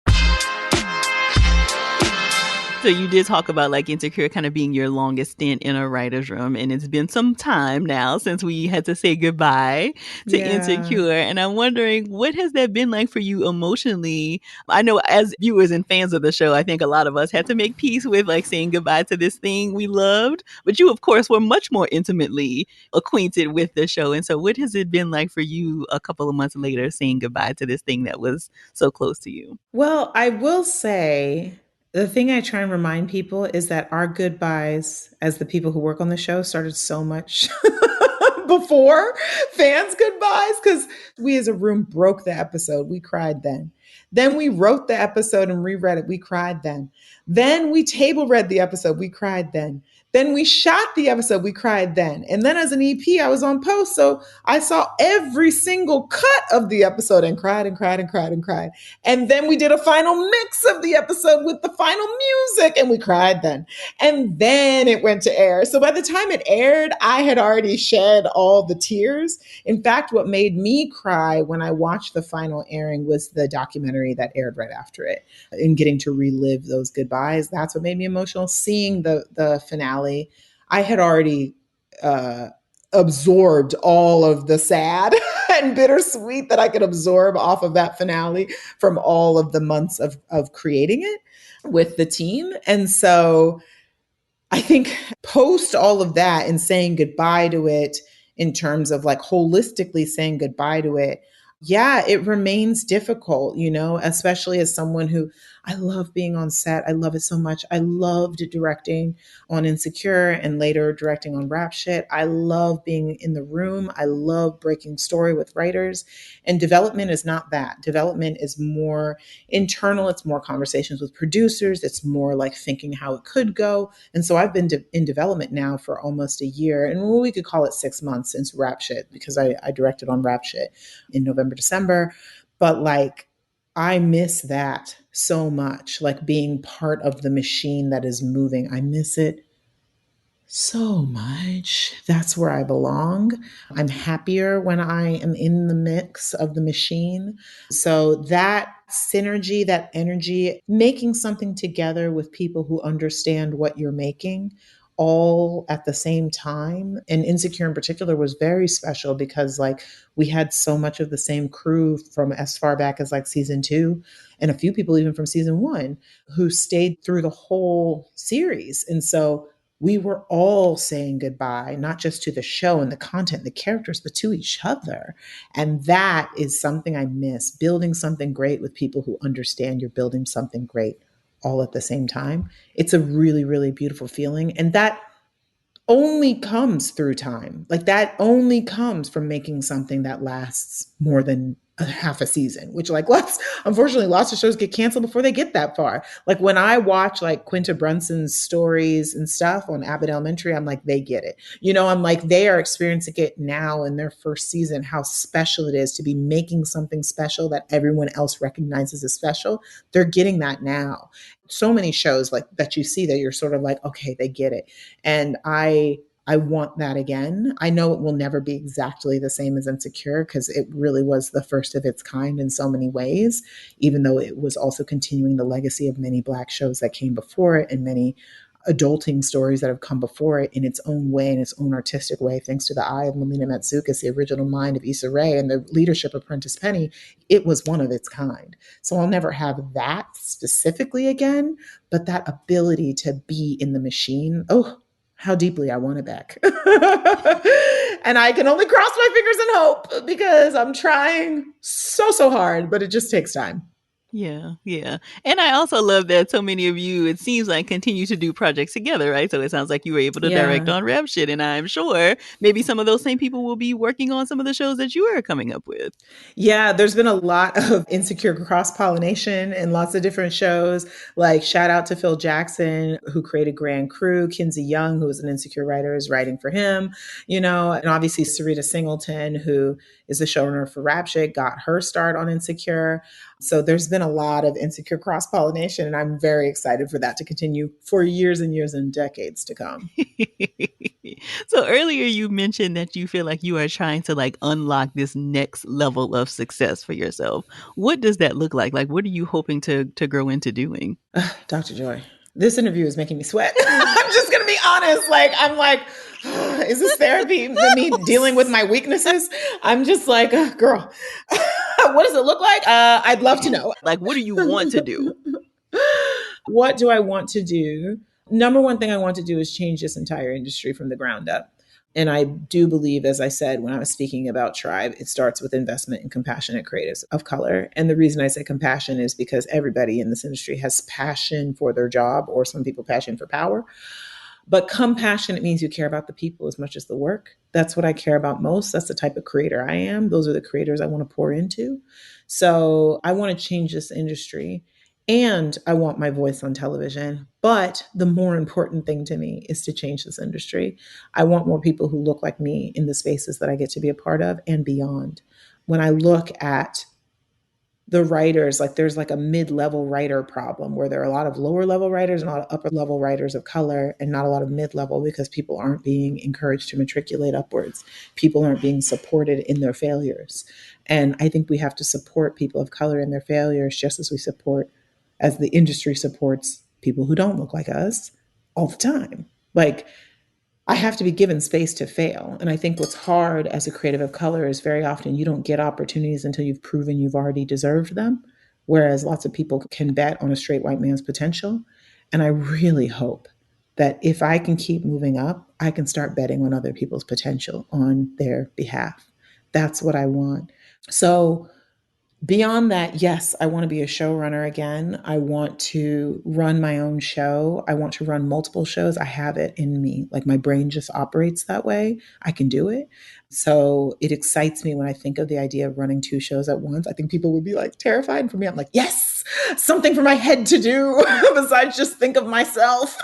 A: So you did talk about like Insecure kind of being your longest stint in a writer's room, and it's been some time now since we had to say goodbye to Insecure. And I'm wondering, what has that been like for you emotionally? I know as viewers and fans of the show, I think a lot of us had to make peace with like saying goodbye to this thing we loved, but you of course were much more intimately acquainted with the show. And so what has it been like for you a couple of months later saying goodbye to this thing that was so close to you?
D: Well, I will say the thing I try and remind people is that our goodbyes as the people who work on the show started so much before fans' goodbyes, because we as a room broke the episode. We cried then. Then we wrote the episode and reread it. We cried then. Then we table read the episode. We cried then. Then we shot the episode. We cried then. And then as an EP, I was on post. So I saw every single cut of the episode and cried and cried and cried and cried. And then we did a final mix of the episode with the final music and we cried then. And then it went to air. So by the time it aired, I had already shed all the tears. In fact, what made me cry when I watched the final airing was the documentary that aired right after it, and getting to relive those goodbyes. That's what made me emotional. Seeing the finale, I had already absorbed all of the sad and bittersweet that I could absorb off of that finale from all of the months of creating it with the team. And so I think post all of that and saying goodbye to it in terms of like holistically saying goodbye to it, yeah, it remains difficult, you know, especially as someone who I love being on set. I love it so much. I loved directing on Insecure and later directing on Rap Shit. I love being in the room. I love breaking story with writers. And development is not that. Development is more internal. It's more conversations with producers. It's more like thinking how it could go. And so I've been in development now for almost a year. And we could call it 6 months since Rap Shit, because I directed on Rap Shit in November, December. But like, I miss that so much, like being part of the machine that is moving. I miss it so much. That's where I belong. I'm happier when I am in the mix of the machine. So that synergy, that energy, making something together with people who understand what you're making all at the same time. And Insecure in particular was very special because like we had so much of the same crew from as far back as like season 2 and a few people even from season 1 who stayed through the whole series. And so we were all saying goodbye, not just to the show and the content, the characters, but to each other. And that is something I miss, building something great with people who understand you're building something great all at the same time. It's a really, really beautiful feeling. And that only comes through time. Like that only comes from making something that lasts more than a half a season, which like unfortunately, lots of shows get canceled before they get that far. Like when I watch like Quinta Brunson's stories and stuff on Abbott Elementary, I'm like, they get it. You know, I'm like, they are experiencing it now in their first season, how special it is to be making something special that everyone else recognizes as special. They're getting that now. So many shows like that you see that you're sort of like, okay, they get it. And I want that again. I know it will never be exactly the same as Insecure because it really was the first of its kind in so many ways, even though it was also continuing the legacy of many Black shows that came before it and many adulting stories that have come before it in its own way, in its own artistic way, thanks to the eye of Melina Matsoukas, the original mind of Issa Rae, and the leadership of Prentice Penny. It was one of its kind. So I'll never have that specifically again, but that ability to be in the machine, oh, how deeply I want it back. And I can only cross my fingers and hope because I'm trying so hard, but it just takes time.
A: Yeah, yeah. And I also love that so many of you, it seems like, continue to do projects together, right? So it sounds like you were able to direct
D: Yeah.
A: on Rev Shit, and I'm sure maybe some of those same people will be working on some of the shows that you are coming up with.
D: Yeah, there's been a lot of insecure cross pollination in lots of different shows. Like, shout out to Phil Jackson, who created Grand Crew. Kinsey Young, who is an insecure writer, is writing for him, and obviously Sarita Singleton, who is the showrunner for Rap Shit, got her start on Insecure. So there's been a lot of insecure cross pollination, and I'm very excited for that to continue for years and years and decades to come.
A: So earlier you mentioned that you feel like you are trying to like unlock this next level of success for yourself. What does that look like? Like, what are you hoping to grow into doing?
D: Dr. Joy, this interview is making me sweat. I'm just going to be honest. Like, I'm like, is this therapy? Me dealing with my weaknesses? I'm just like, girl, what does it look like? I'd love to know.
A: Like, what do you want to do?
D: What do I want to do? Number one thing I want to do is change this entire industry from the ground up. And I do believe, as I said when I was speaking about Tribe, it starts with investment in compassionate creatives of color. And the reason I say compassion is because everybody in this industry has passion for their job, or some people passion for power. But compassionate means you care about the people as much as the work. That's what I care about most. That's the type of creator I am. Those are the creators I want to pour into. So I want to change this industry, and I want my voice on television. But the more important thing to me is to change this industry. I want more people who look like me in the spaces that I get to be a part of and beyond. When I look at the writers, like, there's like a mid-level writer problem where there are a lot of lower level writers and a lot of upper level writers of color, and not a lot of mid-level, because people aren't being encouraged to matriculate upwards. People aren't being supported in their failures. And I think we have to support people of color in their failures, just as the industry supports people who don't look like us all the time. Like, I have to be given space to fail. And I think what's hard as a creative of color is very often you don't get opportunities until you've proven you've already deserved them. Whereas lots of people can bet on a straight white man's potential. And I really hope that if I can keep moving up, I can start betting on other people's potential on their behalf. That's what I want. So beyond that, yes, I want to be a showrunner again. I want to run my own show. I want to run multiple shows. I have it in me. Like, my brain just operates that way. I can do it. So it excites me when I think of the idea of running two shows at once. I think people would be like terrified. And for me, I'm like, yes, something for my head to do besides just think of myself.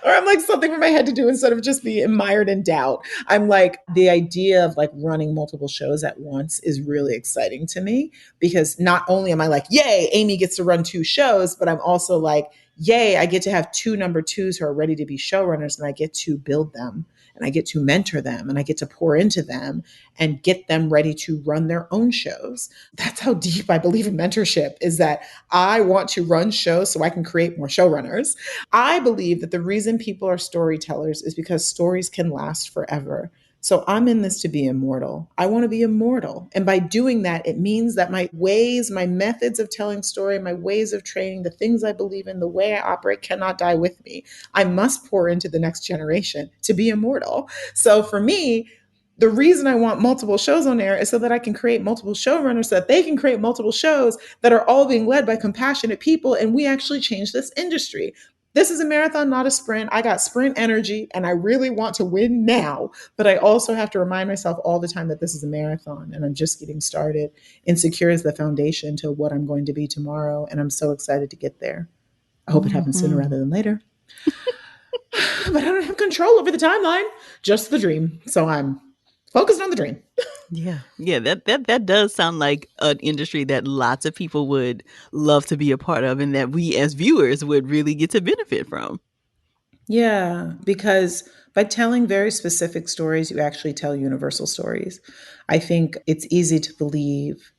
D: Or I'm like, something for my head to do instead of just be mired in doubt. I'm like, the idea of like running multiple shows at once is really exciting to me, because not only am I like, yay, Amy gets to run two shows, but I'm also like, yay, I get to have two number twos who are ready to be showrunners, and I get to build them, and I get to mentor them, and I get to pour into them and get them ready to run their own shows. That's how deep I believe in mentorship, is that I want to run shows so I can create more showrunners. I believe that the reason people are storytellers is because stories can last forever. So I'm in this to be immortal. I want to be immortal. And by doing that, it means that my ways, my methods of telling story, my ways of training, the things I believe in, the way I operate cannot die with me. I must pour into the next generation to be immortal. So for me, the reason I want multiple shows on air is so that I can create multiple showrunners, so that they can create multiple shows that are all being led by compassionate people, and we actually change this industry. This is a marathon, not a sprint. I got sprint energy and I really want to win now, but I also have to remind myself all the time that this is a marathon and I'm just getting started. Insecure is the foundation to what I'm going to be tomorrow, and I'm so excited to get there. I hope it happens sooner rather than later. But I don't have control over the timeline, just the dream. So I'm focused on the dream.
A: Yeah. Yeah, that does sound like an industry that lots of people would love to be a part of, and that we as viewers would really get to benefit from.
D: Yeah, because by telling very specific stories, you actually tell universal stories. I think it's easy to believe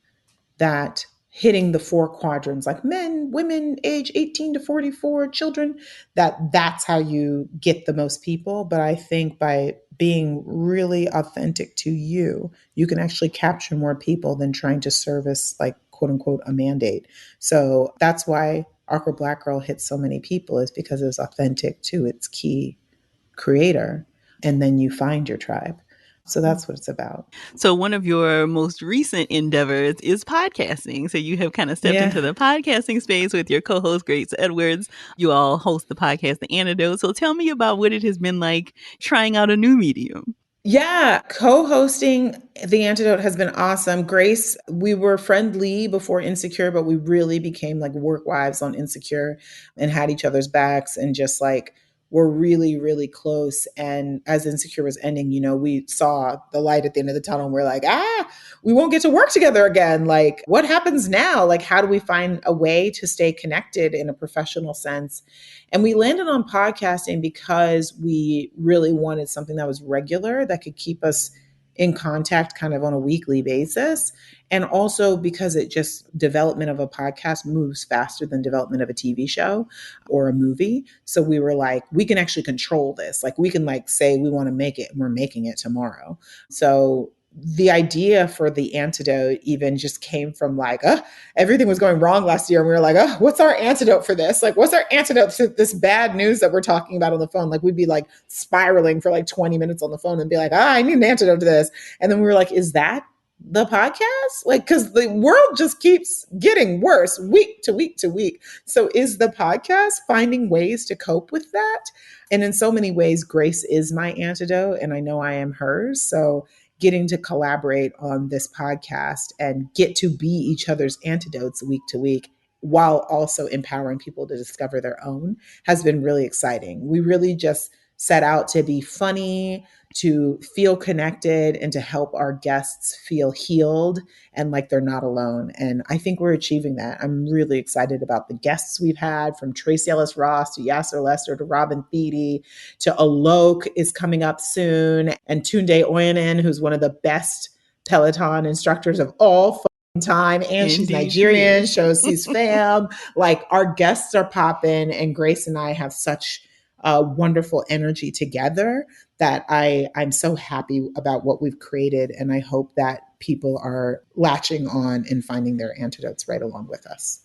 D: that hitting the four quadrants, like men, women, age 18 to 44, children, that's how you get the most people. But I think by being really authentic to you, you can actually capture more people than trying to service, like, quote unquote, a mandate. So that's why Awkward Black Girl hits so many people, is because it was authentic to its key creator. And then you find your tribe. So that's what it's about.
A: So one of your most recent endeavors is podcasting. So you have kind of stepped
D: Yeah.
A: into the podcasting space with your co-host Grace Edwards. You all host the podcast The Antidote. So tell me about what it has been like trying out a new medium.
D: Yeah, co-hosting The Antidote has been awesome. Grace, we were friendly before Insecure, but we really became like work wives on Insecure and had each other's backs and just like were really, really close. And as Insecure was ending, we saw the light at the end of the tunnel and we're like, we won't get to work together again. Like, what happens now? Like, how do we find a way to stay connected in a professional sense? And we landed on podcasting because we really wanted something that was regular, that could keep us in contact kind of on a weekly basis. And also because it just, development of a podcast moves faster than development of a TV show or a movie. So we were like, we can actually control this. Like we can like say we want to make it and we're making it tomorrow. So the idea for The Antidote even just came from like, everything was going wrong last year. And we were like, what's our antidote for this? Like, what's our antidote to this bad news that we're talking about on the phone? Like we'd be like spiraling for like 20 minutes on the phone and be like, I need an antidote to this. And then we were like, is that the podcast? Like, because the world just keeps getting worse week to week to week. So is the podcast finding ways to cope with that? And in so many ways, Grace is my antidote and I know I am hers. So getting to collaborate on this podcast and get to be each other's antidotes week to week while also empowering people to discover their own has been really exciting. We really just set out to be funny, to feel connected, and to help our guests feel healed and like they're not alone. And I think we're achieving that. I'm really excited about the guests we've had, from Tracy Ellis Ross to Yasser Lester to Robin Thede to Alok is coming up soon, and Tunde Oyanin, who's one of the best Peloton instructors of all time, and she's
A: Indeed,
D: Nigerian, shows she's fam. Like our guests are popping, and Grace and I have such wonderful energy together that I'm so happy about what we've created. And I hope that people are latching on and finding their antidotes right along with us.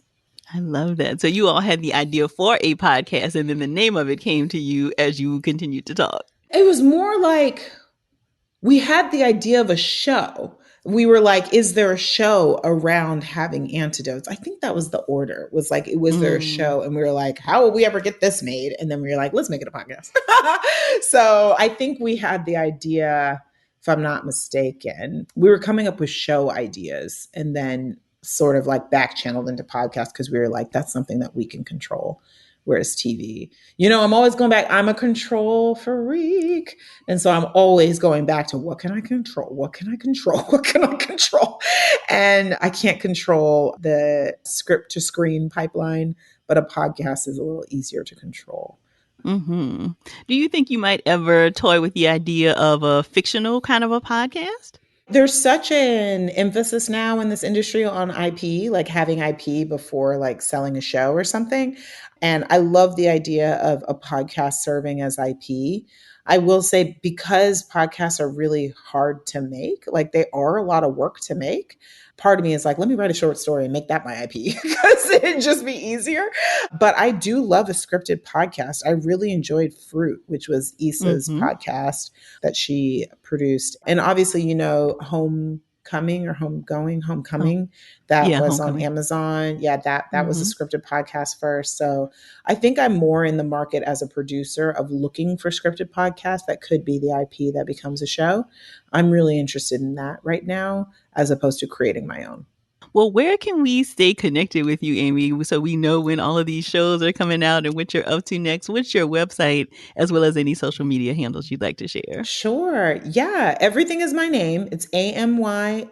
A: I love that. So you all had the idea for a podcast and then the name of it came to you as you continued to talk.
D: It was more like we had the idea of a show. We were like, is there a show around having antidotes? I think that was the order, was like, was there a show? And we were like, how will we ever get this made? And then we were like, let's make it a podcast. So I think we had the idea, if I'm not mistaken, we were coming up with show ideas and then sort of like back channeled into podcasts because we were like, that's something that we can control. Whereas TV, I'm always going back. I'm a control freak. And so I'm always going back to what can I control? What can I control? What can I control? And I can't control the script to screen pipeline, but a podcast is a little easier to control.
A: Mm-hmm. Do you think you might ever toy with the idea of a fictional kind of a podcast?
D: There's such an emphasis now in this industry on IP, like having IP before like selling a show or something. And I love the idea of a podcast serving as IP. I will say, because podcasts are really hard to make, like they are a lot of work to make. Part of me is like, let me write a short story and make that my IP because it'd just be easier. But I do love a scripted podcast. I really enjoyed Fruit, which was Issa's podcast that she produced. And obviously, Homecoming. That was
A: Homecoming.
D: on Amazon. Yeah, that was a scripted podcast first. So I think I'm more in the market as a producer of looking for scripted podcasts that could be the IP that becomes a show. I'm really interested in that right now, as opposed to creating my own.
A: Well, where can we stay connected with you, Amy, so we know when all of these shows are coming out and what you're up to next? What's your website, as well as any social media handles you'd like to share?
D: Sure. Yeah. Everything is my name. It's AMYANIOBI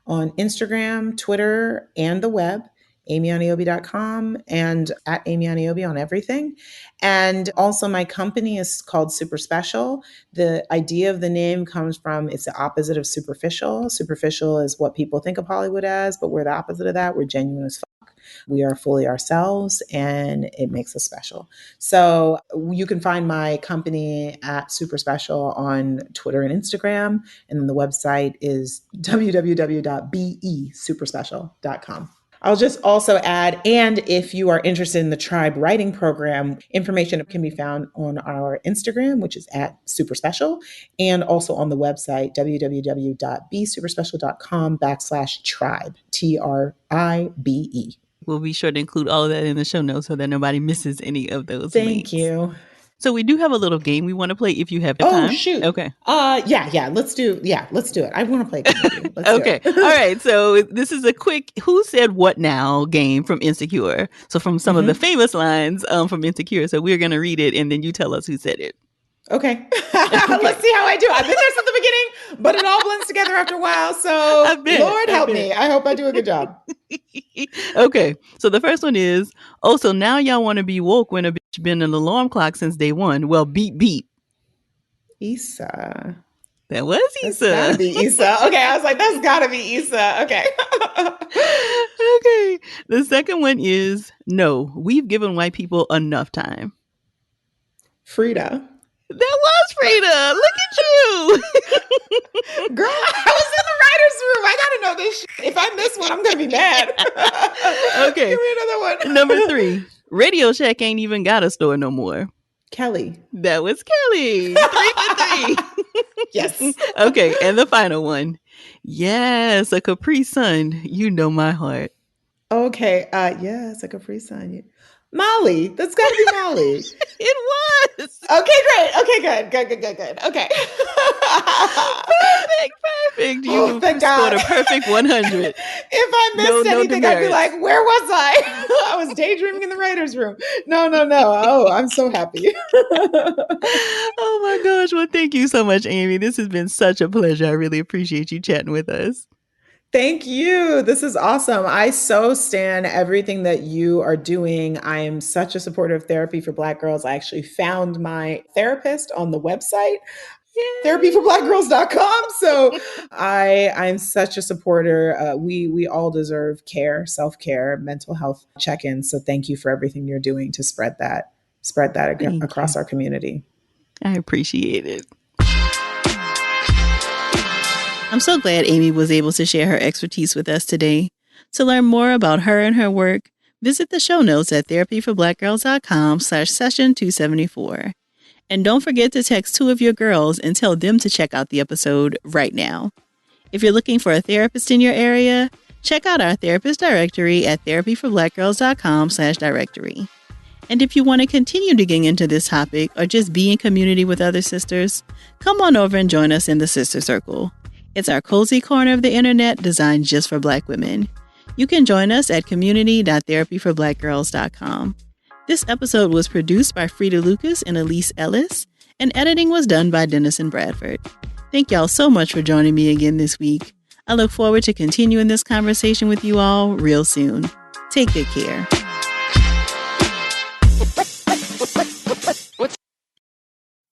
D: on Instagram, Twitter, and the web. AmyAniobi.com and at Amy Aniobi on everything. And also my company is called Super Special. The idea of the name comes from, it's the opposite of superficial. Superficial is what people think of Hollywood as, but we're the opposite of that. We're genuine as fuck. We are fully ourselves, and it makes us special. So you can find my company at Super Special on Twitter and Instagram. And then the website is www.besuperspecial.com. I'll just also add, and if you are interested in the Tribe Writing Program, information can be found on our Instagram, which is @superspecial, and also on the website, www.besuperspecial.com/tribe, TRIBE.
A: We'll be sure to include all of that in the show notes so that nobody misses any of those links.
D: Thank you.
A: So we do have a little game we want to play if you have time.
D: Oh, shoot.
A: Okay.
D: Let's do it. I want to play a game with you. Let's
A: okay.
D: do it.
A: All right. So this is a quick Who Said What Now game from Insecure. So from some of the famous lines from Insecure. So we're going to read it and then you tell us who said it.
D: Okay. Let's see how I do. I've been there since the beginning, but it all blends together after a while. So Lord help me. I hope I do a good job.
A: Okay. So the first one is, oh, so now y'all want to be woke when a bitch been an alarm clock since day one. Well, beep, beep.
D: Issa.
A: That was Issa.
D: That's gotta be Issa. Okay. I was like, that's gotta be Issa. Okay.
A: Okay. The second one is, no, we've given white people enough time.
D: Frida.
A: That was Frida. Look at you.
D: Girl, I was in the writer's room. I gotta know this shit. If I miss one, I'm gonna be mad.
A: Okay.
D: Give me another one.
A: Number 3. Radio Shack ain't even got a store no more.
D: Kelly.
A: That was Kelly. 3 for 3.
D: Yes.
A: Okay. And the final one. Yes, a Capri Sun. You know my heart.
D: Okay. Yes, a Capri Sun. Molly. That's gotta be Molly.
A: It was.
D: Okay, great. Okay, good. Okay.
A: Perfect. You
D: thank
A: scored
D: God.
A: a perfect 100.
D: If I missed anything, I'd be
A: demerits.
D: like, where was I? I was daydreaming in the writer's room. No. Oh, I'm so happy.
A: Oh my gosh. Well, thank you so much, Amy. This has been such a pleasure. I really appreciate you chatting with us.
D: Thank you. This is awesome. I so stand everything that you are doing. I am such a supporter of therapy for Black girls. I actually found my therapist on the website, therapyforblackgirls.com. So I'm such a supporter. We all deserve care, self-care, mental health check-ins. So thank you for everything you're doing to spread that across our community.
A: I appreciate it. I'm so glad Amy was able to share her expertise with us today. To learn more about her and her work, visit the show notes at therapyforblackgirls.com/session274. And don't forget to text 2 of your girls and tell them to check out the episode right now. If you're looking for a therapist in your area, check out our therapist directory at therapyforblackgirls.com/directory. And if you want to continue digging into this topic or just be in community with other sisters, come on over and join us in the Sister Circle. It's our cozy corner of the internet designed just for Black women. You can join us at community.therapyforblackgirls.com. This episode was produced by Frida Lucas and Elise Ellis, and editing was done by Dennison Bradford. Thank y'all so much for joining me again this week. I look forward to continuing this conversation with you all real soon. Take good care.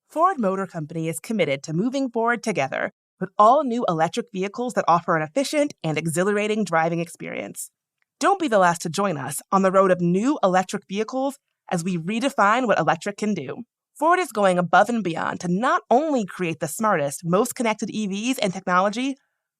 H: Ford Motor Company is committed to moving forward together with all new electric vehicles that offer an efficient and exhilarating driving experience. Don't be the last to join us on the road of new electric vehicles as we redefine what electric can do. Ford is going above and beyond to not only create the smartest, most connected EVs and technology,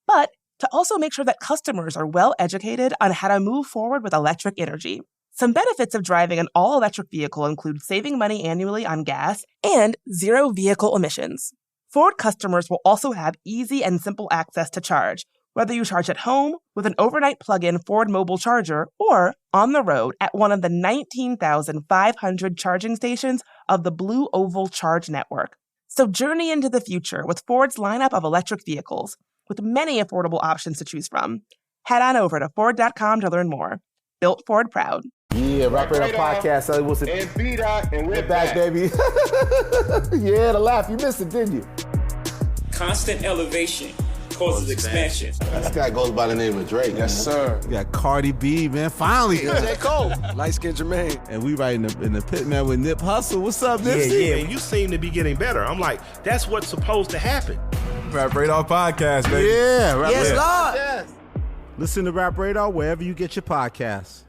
H: but to also make sure that customers are well educated on how to move forward with electric energy. Some benefits of driving an all-electric vehicle include saving money annually on gas and zero vehicle emissions. Ford customers will also have easy and simple access to charge, whether you charge at home with an overnight plug-in Ford mobile charger or on the road at one of the 19,500 charging stations of the Blue Oval Charge Network. So journey into the future with Ford's lineup of electric vehicles, with many affordable options to choose from. Head on over to Ford.com to learn more. Built Ford proud.
I: Yeah, Rap Radar Podcast.
J: And B-Dot, and we're
I: back, baby. Yeah, the laugh. You missed it, didn't you?
K: Constant elevation causes expansion.
J: This guy goes by the name of Drake.
L: Yes, sir.
I: We got Cardi B, man. Finally.
L: J. Cole. Light skin Jermaine.
I: And we right in the pit, man, with Nip Hustle. What's up, Nipsey?
M: Yeah, man, you seem to be getting better. I'm like, that's what's supposed to happen.
L: Rap Radar Podcast, baby.
I: Yeah, Rap
L: Yes,
I: Radar.
L: Lord. Yes.
I: Listen to Rap Radar wherever you get your podcasts.